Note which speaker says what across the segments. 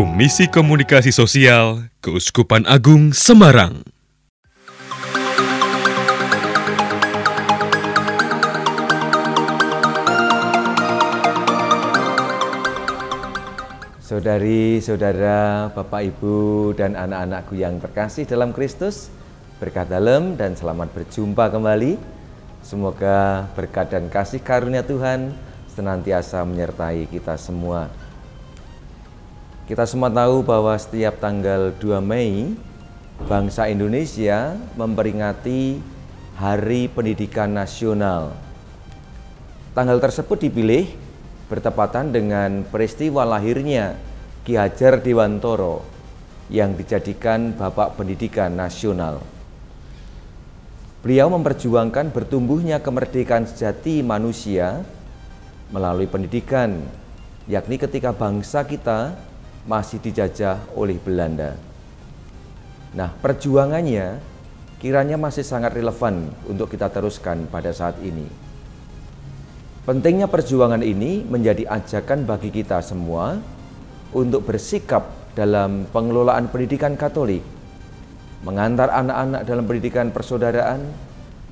Speaker 1: Komisi Komunikasi Sosial Keuskupan Agung Semarang.
Speaker 2: Saudari-saudara, Bapak, Ibu, dan anak-anakku yang terkasih dalam Kristus, berkat dalam dan selamat berjumpa kembali. Semoga berkat dan kasih karunia Tuhan senantiasa menyertai kita semua. Kita semua tahu bahwa setiap tanggal 2 Mei, bangsa Indonesia memperingati Hari Pendidikan Nasional. Tanggal tersebut dipilih bertepatan dengan peristiwa lahirnya Ki Hajar Dewantoro yang dijadikan Bapak Pendidikan Nasional. Beliau memperjuangkan bertumbuhnya kemerdekaan sejati manusia melalui pendidikan, yakni ketika bangsa kita masih dijajah oleh Belanda. Nah, perjuangannya kiranya masih sangat relevan untuk kita teruskan pada saat ini. Pentingnya perjuangan ini menjadi ajakan bagi kita semua untuk bersikap dalam pengelolaan pendidikan Katolik, mengantar anak-anak dalam pendidikan persaudaraan,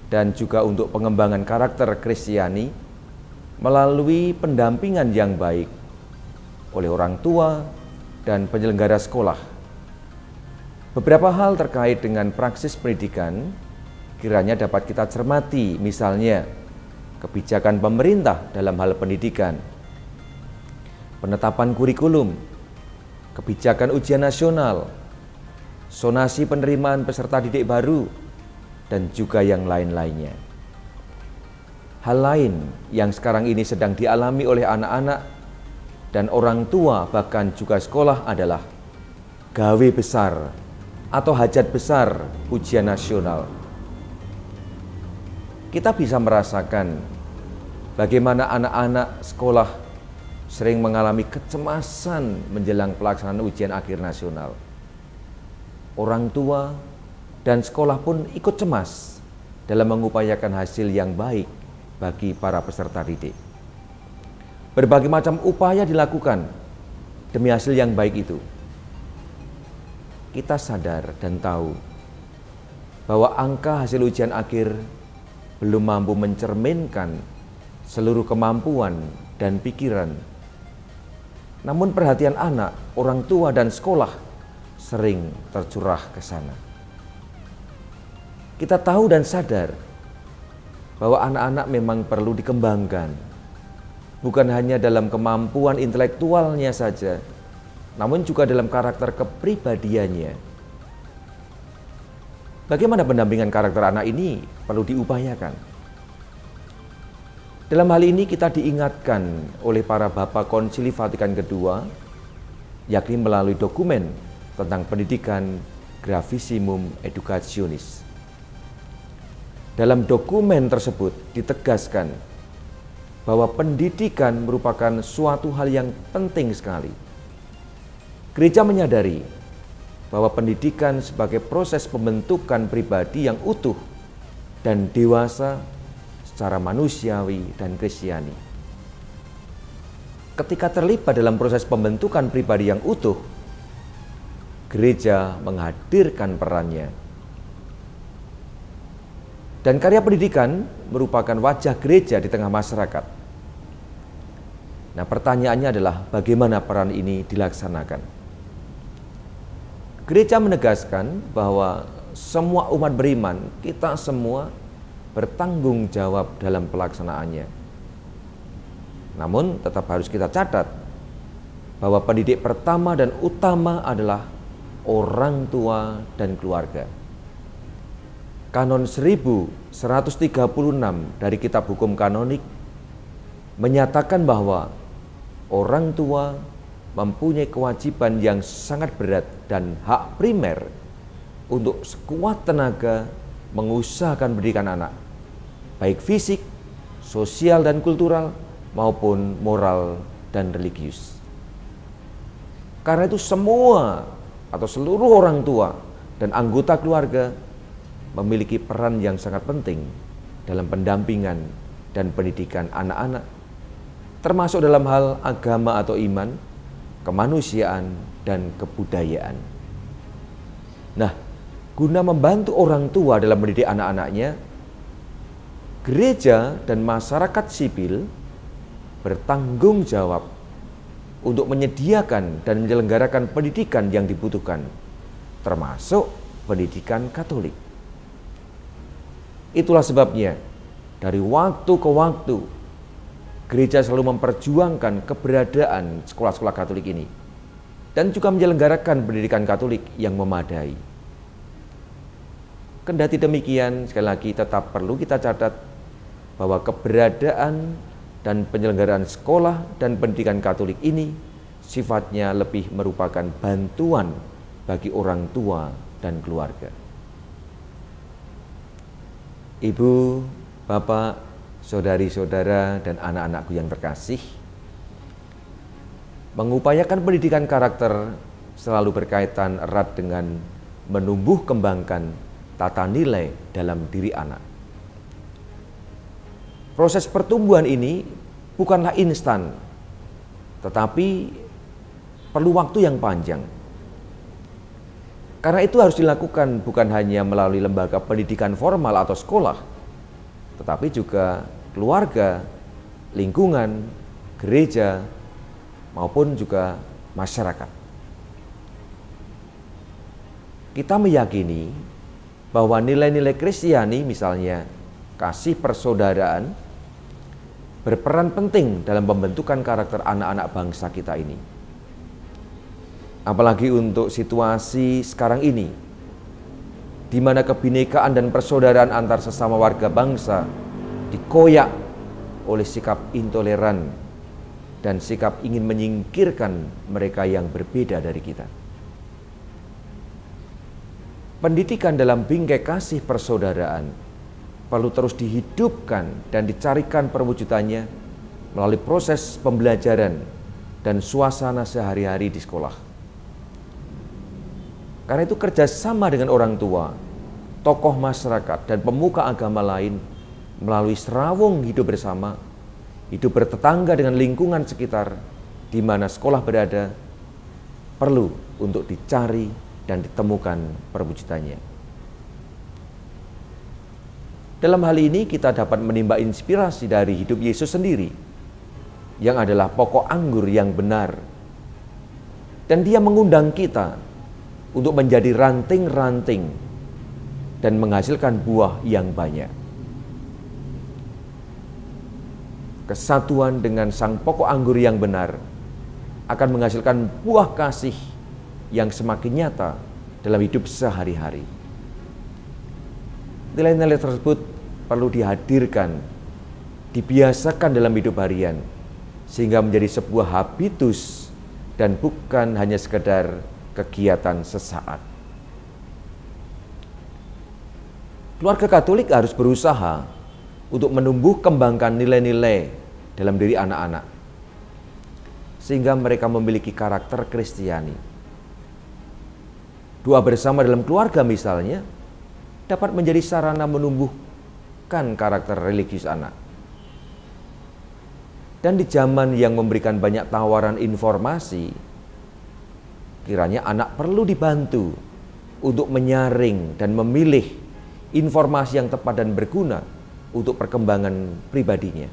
Speaker 2: dan juga untuk pengembangan karakter Kristiani melalui pendampingan yang baik oleh orang tua dan penyelenggara sekolah. Beberapa hal terkait dengan praksis pendidikan kiranya dapat kita cermati, misalnya kebijakan pemerintah dalam hal pendidikan, penetapan kurikulum, kebijakan ujian nasional, sonasi penerimaan peserta didik baru, dan juga yang lain-lainnya. Hal lain yang sekarang ini sedang dialami oleh anak-anak dan orang tua, bahkan juga sekolah, adalah gawe besar atau hajat besar ujian nasional. Kita bisa merasakan bagaimana anak-anak sekolah sering mengalami kecemasan menjelang pelaksanaan ujian akhir nasional. Orang tua dan sekolah pun ikut cemas dalam mengupayakan hasil yang baik bagi para peserta didik. Berbagai macam upaya dilakukan demi hasil yang baik itu. Kita sadar dan tahu bahwa angka hasil ujian akhir belum mampu mencerminkan seluruh kemampuan dan pikiran. Namun perhatian anak, orang tua, dan sekolah sering tercurah ke sana. Kita tahu dan sadar bahwa anak-anak memang perlu dikembangkan, bukan hanya dalam kemampuan intelektualnya saja, namun juga dalam karakter kepribadiannya. Bagaimana pendampingan karakter anak ini perlu diupayakan. Dalam hal ini kita diingatkan oleh para Bapak Konsili Vatikan II, yakni melalui dokumen tentang pendidikan Gravissimum Educationis. Dalam dokumen tersebut ditegaskan bahwa pendidikan merupakan suatu hal yang penting sekali. Gereja menyadari bahwa pendidikan sebagai proses pembentukan pribadi yang utuh dan dewasa secara manusiawi dan Kristiani. Ketika terlibat dalam proses pembentukan pribadi yang utuh, gereja menghadirkan perannya. Dan karya pendidikan merupakan wajah gereja di tengah masyarakat. Nah, pertanyaannya adalah bagaimana peran ini dilaksanakan? Gereja menegaskan bahwa semua umat beriman, kita semua bertanggung jawab dalam pelaksanaannya. Namun tetap harus kita catat bahwa pendidik pertama dan utama adalah orang tua dan keluarga. Kanon 1136 dari Kitab Hukum Kanonik menyatakan bahwa orang tua mempunyai kewajiban yang sangat berat dan hak primer untuk sekuat tenaga mengusahakan pendidikan anak, baik fisik, sosial dan kultural, maupun moral dan religius. Karena itu semua atau seluruh orang tua dan anggota keluarga memiliki peran yang sangat penting dalam pendampingan dan pendidikan anak-anak, termasuk dalam hal agama atau iman, kemanusiaan, dan kebudayaan. Nah, guna membantu orang tua dalam mendidik anak-anaknya, gereja dan masyarakat sipil bertanggung jawab untuk menyediakan dan menyelenggarakan pendidikan yang dibutuhkan, termasuk pendidikan Katolik. Itulah sebabnya, dari waktu ke waktu, gereja selalu memperjuangkan keberadaan sekolah-sekolah Katolik ini dan juga menyelenggarakan pendidikan Katolik yang memadai. Kendati demikian, sekali lagi tetap perlu kita catat bahwa keberadaan dan penyelenggaraan sekolah dan pendidikan Katolik ini sifatnya lebih merupakan bantuan bagi orang tua dan keluarga. Ibu, Bapak, saudari-saudara, dan anak-anakku yang terkasih, mengupayakan pendidikan karakter selalu berkaitan erat dengan menumbuh kembangkan tata nilai dalam diri anak. Proses pertumbuhan ini bukanlah instan, tetapi perlu waktu yang panjang. Karena itu harus dilakukan bukan hanya melalui lembaga pendidikan formal atau sekolah, tetapi juga keluarga, lingkungan, gereja, maupun juga masyarakat. Kita meyakini bahwa nilai-nilai Kristiani, misalnya kasih persaudaraan, berperan penting dalam pembentukan karakter anak-anak bangsa kita ini. Apalagi untuk situasi sekarang ini, di mana kebinekaan dan persaudaraan antar sesama warga bangsa dikoyak oleh sikap intoleran dan sikap ingin menyingkirkan mereka yang berbeda dari kita. Pendidikan dalam bingkai kasih persaudaraan perlu terus dihidupkan dan dicarikan perwujudannya melalui proses pembelajaran dan suasana sehari-hari di sekolah. Karena itu kerjasama dengan orang tua, tokoh masyarakat, dan pemuka agama lain melalui serawung hidup bersama, hidup bertetangga dengan lingkungan sekitar di mana sekolah berada, perlu untuk dicari dan ditemukan perwujudannya. Dalam hal ini kita dapat menimba inspirasi dari hidup Yesus sendiri, yang adalah pokok anggur yang benar. Dan Dia mengundang kita untuk menjadi ranting-ranting dan menghasilkan buah yang banyak. Kesatuan dengan sang pokok anggur yang benar akan menghasilkan buah kasih yang semakin nyata dalam hidup sehari-hari. Nilai-nilai tersebut perlu dihadirkan, dibiasakan dalam hidup harian, sehingga menjadi sebuah habitus dan bukan hanya sekedar kegiatan sesaat. Keluarga Katolik harus berusaha untuk menumbuh kembangkan nilai-nilai dalam diri anak-anak, sehingga mereka memiliki karakter Kristiani. Doa bersama dalam keluarga misalnya dapat menjadi sarana menumbuhkan karakter religius anak. Dan di zaman yang memberikan banyak tawaran informasi, kiranya anak perlu dibantu untuk menyaring dan memilih informasi yang tepat dan berguna untuk perkembangan pribadinya.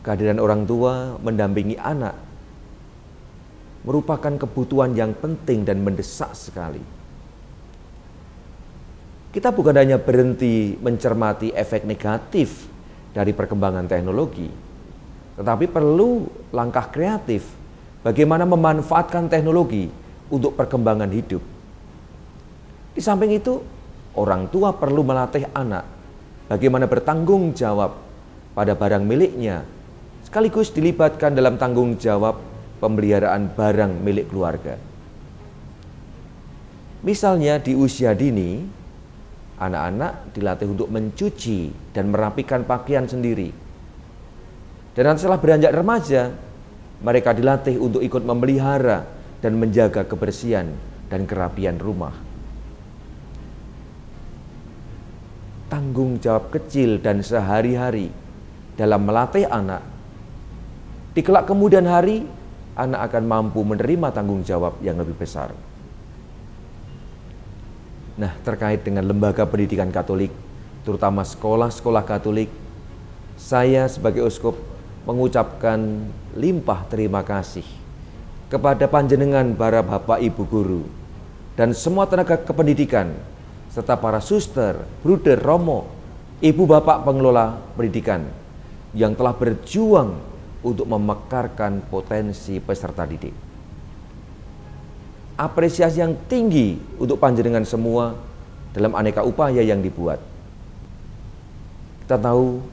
Speaker 2: Kehadiran orang tua mendampingi anak merupakan kebutuhan yang penting dan mendesak sekali. Kita bukan hanya berhenti mencermati efek negatif dari perkembangan teknologi, tetapi perlu langkah kreatif bagaimana memanfaatkan teknologi untuk perkembangan hidup. Di samping itu, orang tua perlu melatih anak bagaimana bertanggung jawab pada barang miliknya, sekaligus dilibatkan dalam tanggung jawab pemeliharaan barang milik keluarga. Misalnya di usia dini, anak-anak dilatih untuk mencuci dan merapikan pakaian sendiri. Dan setelah beranjak remaja, mereka dilatih untuk ikut memelihara dan menjaga kebersihan dan kerapian rumah. Tanggung jawab kecil dan sehari-hari dalam melatih anak Di kelak kemudian hari, anak akan mampu menerima tanggung jawab yang lebih besar. Nah, terkait dengan lembaga pendidikan Katolik, terutama sekolah-sekolah Katolik, saya sebagai uskup mengucapkan limpah terima kasih kepada panjenengan para bapak ibu guru dan semua tenaga kependidikan serta para suster, bruder, romo, ibu bapak pengelola pendidikan yang telah berjuang untuk memekarkan potensi peserta didik. Apresiasi yang tinggi untuk panjenengan semua dalam aneka upaya yang dibuat. Kita tahu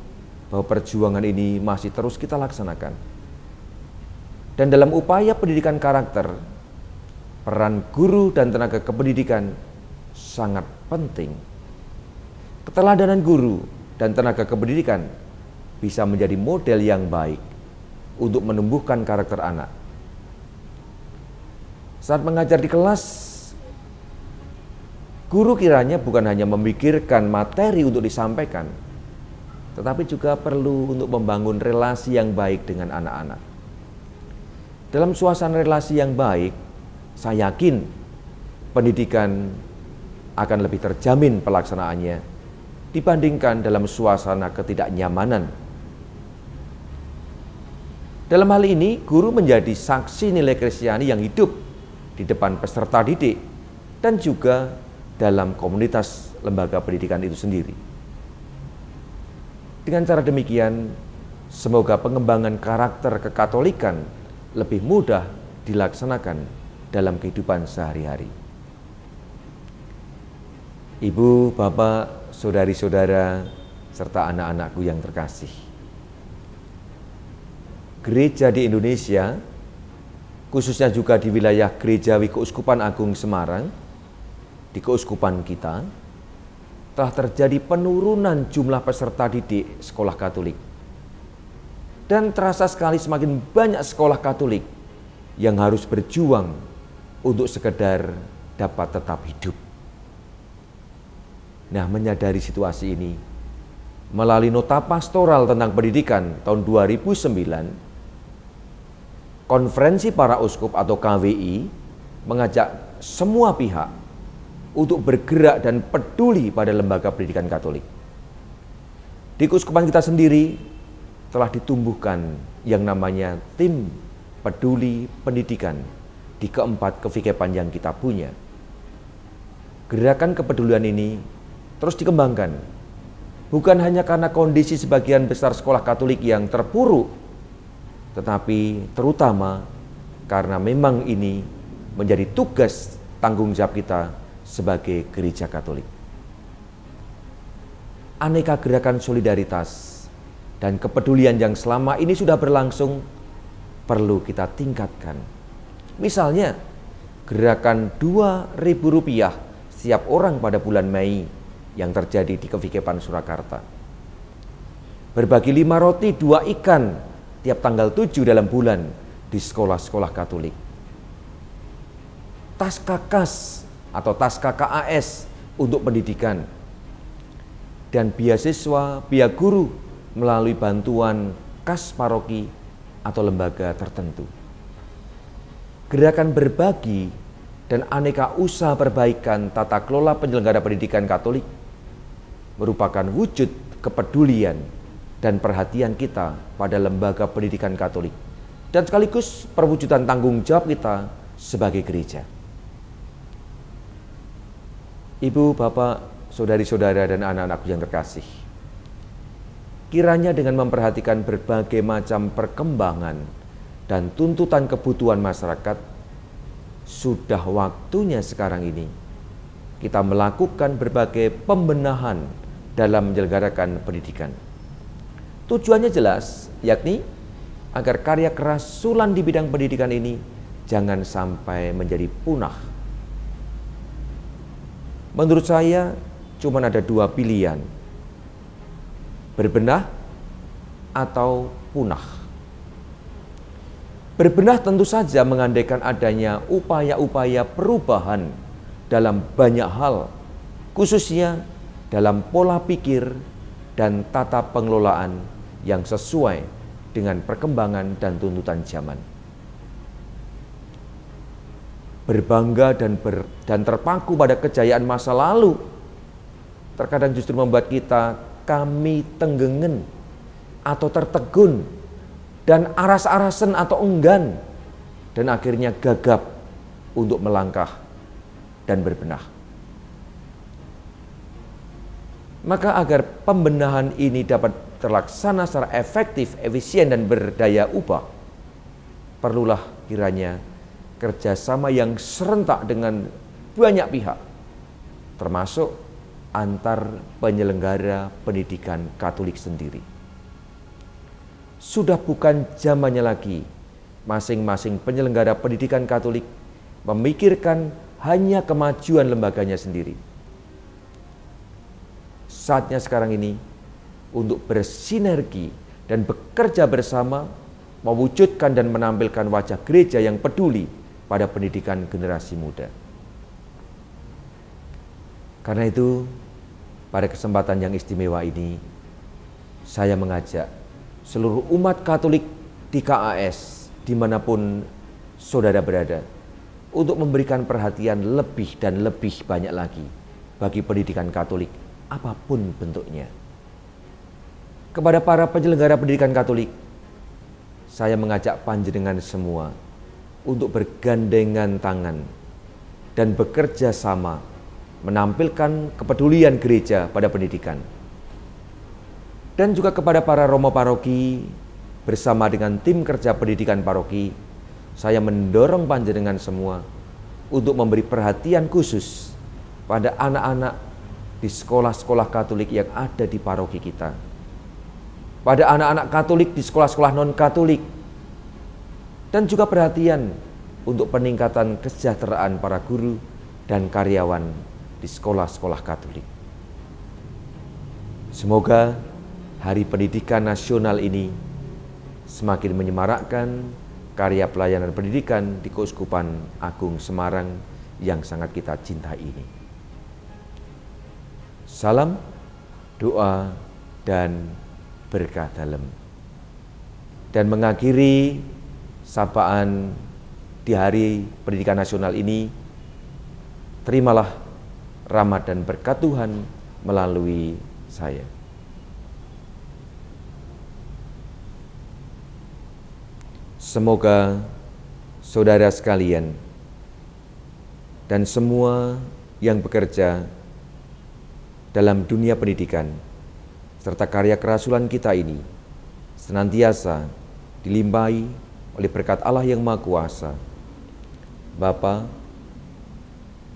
Speaker 2: bahwa perjuangan ini masih terus kita laksanakan. Dan dalam upaya pendidikan karakter, peran guru dan tenaga kependidikan sangat penting. Keteladanan guru dan tenaga kependidikan bisa menjadi model yang baik untuk menumbuhkan karakter anak. Saat mengajar di kelas, guru kiranya bukan hanya memikirkan materi untuk disampaikan, tetapi juga perlu untuk membangun relasi yang baik dengan anak-anak. Dalam suasana relasi yang baik, saya yakin pendidikan akan lebih terjamin pelaksanaannya dibandingkan dalam suasana ketidaknyamanan. Dalam hal ini, guru menjadi saksi nilai Kristiani yang hidup di depan peserta didik dan juga dalam komunitas lembaga pendidikan itu sendiri. Dengan cara demikian, semoga pengembangan karakter kekatolikan lebih mudah dilaksanakan dalam kehidupan sehari-hari. Ibu, bapak, saudari-saudara, serta anak-anakku yang terkasih. Gereja di Indonesia, khususnya juga di wilayah Gerejawi Keuskupan Agung Semarang, di keuskupan kita, telah terjadi penurunan jumlah peserta didik sekolah Katolik. Dan terasa sekali semakin banyak sekolah Katolik yang harus berjuang untuk sekedar dapat tetap hidup. Nah, menyadari situasi ini, melalui nota pastoral tentang pendidikan tahun 2009, Konferensi Para Uskup atau KWI mengajak semua pihak untuk bergerak dan peduli pada lembaga pendidikan Katolik. Di keuskupan kita sendiri telah ditumbuhkan yang namanya tim peduli pendidikan di keempat kevikepan yang kita punya. Gerakan kepedulian ini terus dikembangkan, bukan hanya karena kondisi sebagian besar sekolah Katolik yang terpuruk, tetapi terutama karena memang ini menjadi tugas tanggung jawab kita sebagai gereja Katolik. Aneka gerakan solidaritas dan kepedulian yang selama ini sudah berlangsung perlu kita tingkatkan. Misalnya, gerakan Rp2.000 setiap orang pada bulan Mei yang terjadi di Kevikepan Surakarta. Berbagi 5 roti 2 ikan tiap tanggal 7 dalam bulan di sekolah-sekolah Katolik. Tas KKAS atau tas KKAS untuk pendidikan. Dan beasiswa biaya guru melalui bantuan kas paroki atau lembaga tertentu. Gerakan berbagi dan aneka usaha perbaikan tata kelola penyelenggara pendidikan Katolik merupakan wujud kepedulian dan perhatian kita pada lembaga pendidikan Katolik, dan sekaligus perwujudan tanggung jawab kita sebagai gereja. Ibu, bapak, saudari-saudara, dan anak-anakku yang terkasih, kiranya dengan memperhatikan berbagai macam perkembangan dan tuntutan kebutuhan masyarakat, sudah waktunya sekarang ini kita melakukan berbagai pembenahan dalam menyelenggarakan pendidikan. Tujuannya jelas, yakni agar karya keras Sulan di bidang pendidikan ini jangan sampai menjadi punah. Menurut saya, cuma ada 2 pilihan, berbenah atau punah. Berbenah tentu saja mengandaikan adanya upaya-upaya perubahan dalam banyak hal, khususnya dalam pola pikir dan tata pengelolaan yang sesuai dengan perkembangan dan tuntutan zaman. Berbangga dan terpaku pada kejayaan masa lalu terkadang justru membuat kami tenggengen atau tertegun dan aras-arasen atau enggan, dan akhirnya gagap untuk melangkah dan berbenah. Maka agar pembenahan ini dapat terlaksana secara efektif, efisien, dan berdaya ubah, perlulah kiranya kerjasama yang serentak dengan banyak pihak, termasuk antar penyelenggara pendidikan Katolik sendiri. Sudah bukan zamannya lagi masing-masing penyelenggara pendidikan Katolik memikirkan hanya kemajuan lembaganya sendiri. Saatnya sekarang ini untuk bersinergi dan bekerja bersama, mewujudkan dan menampilkan wajah gereja yang peduli pada pendidikan generasi muda. Karena itu, pada kesempatan yang istimewa ini, saya mengajak seluruh umat Katolik di KAS, dimanapun saudara berada, untuk memberikan perhatian lebih dan lebih banyak lagi bagi pendidikan Katolik, apapun bentuknya. Kepada para penyelenggara pendidikan Katolik, saya mengajak panjenengan semua untuk bergandengan tangan dan bekerja sama menampilkan kepedulian gereja pada pendidikan. Dan juga kepada para romo paroki, bersama dengan tim kerja pendidikan paroki, saya mendorong panjenengan semua untuk memberi perhatian khusus pada anak-anak di sekolah-sekolah Katolik yang ada di paroki kita, pada anak-anak Katolik di sekolah-sekolah non-Katolik, dan juga perhatian untuk peningkatan kesejahteraan para guru dan karyawan di sekolah-sekolah Katolik. Semoga Hari Pendidikan Nasional ini semakin menyemarakkan karya pelayanan pendidikan di Keuskupan Agung Semarang yang sangat kita cintai ini. Salam, doa, dan berkah dalem. Dan mengakhiri sapaan di Hari Pendidikan Nasional ini, terimalah rahmat dan berkat Tuhan melalui saya. Semoga saudara sekalian dan semua yang bekerja dalam dunia pendidikan serta karya kerasulan kita ini senantiasa dilimpahi oleh berkat Allah yang Maha Kuasa, Bapa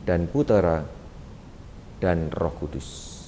Speaker 2: dan Putera dan Roh Kudus.